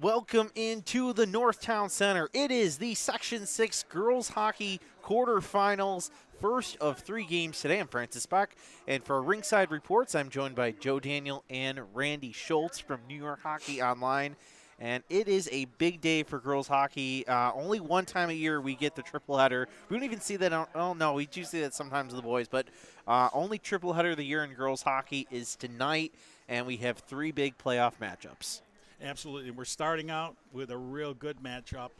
Welcome into the Northtown Center. It is the Section 6 Girls Hockey Quarterfinals, first of 3 games today. I'm Francis Beck, and for Ringside Reports, I'm joined by Joe Daniel and Randy Schultz from New York Hockey Online. And it is a big day for girls hockey. Only one time a year we get the triple header. We don't even see that. Oh, no, we do see that sometimes with the boys, but only triple header of the year in girls hockey is tonight, and we have 3 big playoff matchups. Absolutely. We're starting out with a real good matchup.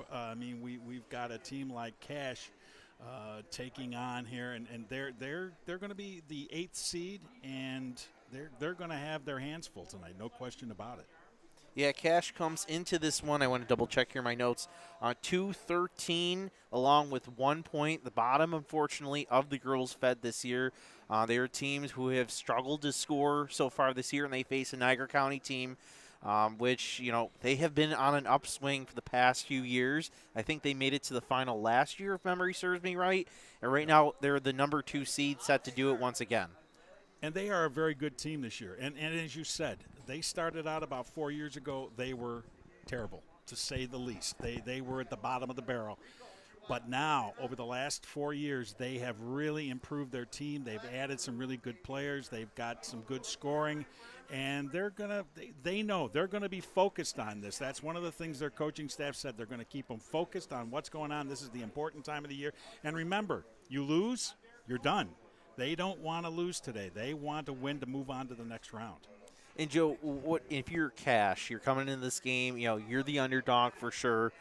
We've got a team like Cash taking on here, and they're going to be the 8th seed, and they're going to have their hands full tonight. No question about it. Yeah, Cash comes into this one. I want to double check here my notes. 2-13 along with 1 point. The bottom, unfortunately, of the girls fed this year. They are teams who have struggled to score so far this year, and they face a Niagara County team. Which, they have been on an upswing for the past few years. I think they made it to the final last year, if memory serves me right. And right now, they're the number 2 seed, set to do it once again. And they are a very good team this year. And as you said, they started out about 4 years ago. They were terrible, to say the least. They were at the bottom of the barrel. But now, over the last 4 years, they have really improved their team. They've added some really good players. They've got some good scoring. And they know they're going to be focused on this. That's one of the things their coaching staff said. They're going to keep them focused on what's going on. This is the important time of the year. And remember, you lose, you're done. They don't want to lose today. They want to win to move on to the next round. And, Joe, what if you're Cash, you're coming into this game, you're the underdog for sure.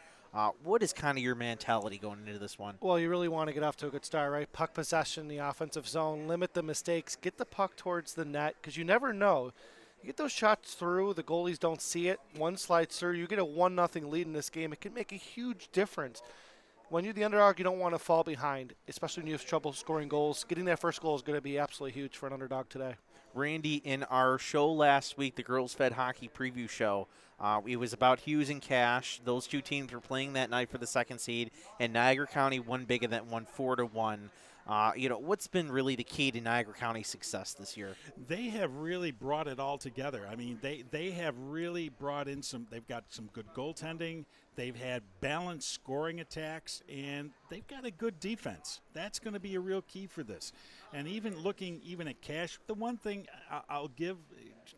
What is kind of your mentality going into this one? Well, you really want to get off to a good start, right? Puck possession, the offensive zone, limit the mistakes, get the puck towards the net, because you never know. You get those shots through, the goalies don't see it. One slides through, you get a 1-0 lead in this game. It can make a huge difference. When you're the underdog, you don't want to fall behind, especially when you have trouble scoring goals. Getting that first goal is going to be absolutely huge for an underdog today. Randy, in our show last week, the Girls Fed Hockey Preview Show, it was about Hughes and Cash. Those 2 teams were playing that night for the 2nd seed, and Niagara County won big event, won 4-1. What's been really the key to Niagara County's success this year? They have really brought it all together. I mean, they have really brought in they've got some good goaltending. They've had balanced scoring attacks, and they've got a good defense. That's going to be a real key for this. And looking at Cash, the one thing I'll give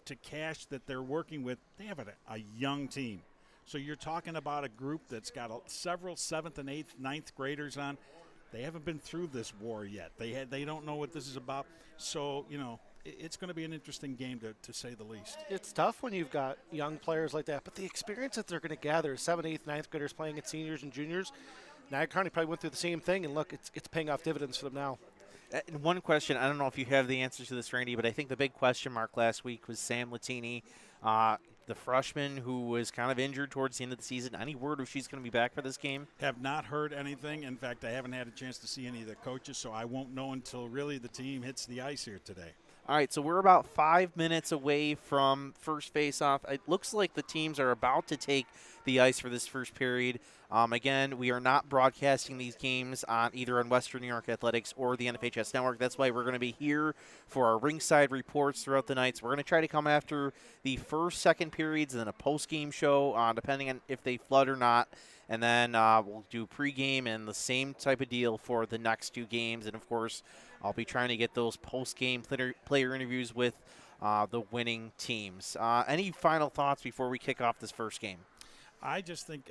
to Cash that they're working with, they have a young team. So you're talking about a group that's got several 7th and 8th, 9th graders on. They haven't been through this war yet. They don't know what this is about. So, it's going to be an interesting game to say the least. It's tough when you've got young players like that, but the experience that they're going to gather, 7th, 8th, 9th graders playing at seniors and juniors, Niagara County probably went through the same thing, and look, it's paying off dividends for them now. And one question, I don't know if you have the answer to this, Randy, but I think the big question mark last week was Sam Latini, the freshman who was kind of injured towards the end of the season. Any word if she's going to be back for this game? Have not heard anything. In fact, I haven't had a chance to see any of the coaches, so I won't know until really the team hits the ice here today. All right, so we're about 5 minutes away from first face-off. It looks like the teams are about to take the ice for this first period. Again, we are not broadcasting these games either on Western New York Athletics or the NFHS Network. That's why we're going to be here for our ringside reports throughout the night. So we're going to try to come after the first, second periods and then a post-game show, depending on if they flood or not. And then we'll do pregame and the same type of deal for the next 2 games. And, of course, I'll be trying to get those post-game player interviews with the winning teams. Any final thoughts before we kick off this first game? I just think,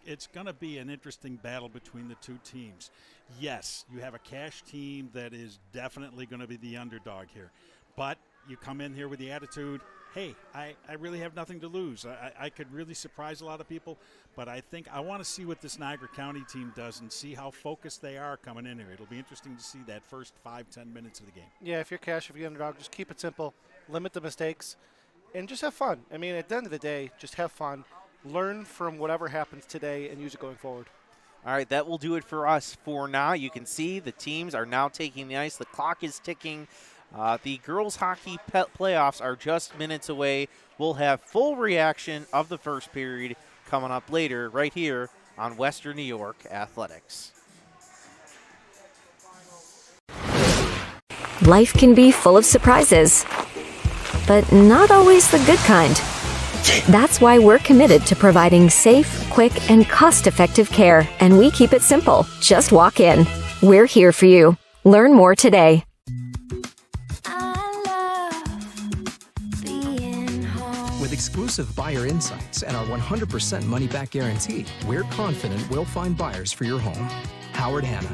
it's going to be an interesting battle between the 2 teams. Yes, you have a Cash team that is definitely going to be the underdog here. But you come in here with the attitude, hey, I really have nothing to lose. I could really surprise a lot of people, but I think I want to see what this Niagara County team does and see how focused they are coming in here. It'll be interesting to see that first 5-10 minutes of the game. Yeah, if you're Cash, if you're underdog, just keep it simple, limit the mistakes, and just have fun. I mean, at the end of the day, just have fun. Learn from whatever happens today and use it going forward. All right, that will do it for us for now. You can see the teams are now taking the ice. The clock is ticking. The girls hockey playoffs are just minutes away. We'll have full reaction of the first period coming up later right here on Western New York Athletics. Life can be full of surprises, but not always the good kind. That's why we're committed to providing safe, quick, and cost-effective care, and we keep it simple. Just walk in. We're here for you. Learn more today. With exclusive buyer insights and our 100% money-back guarantee, we're confident we'll find buyers for your home. Howard Hanna.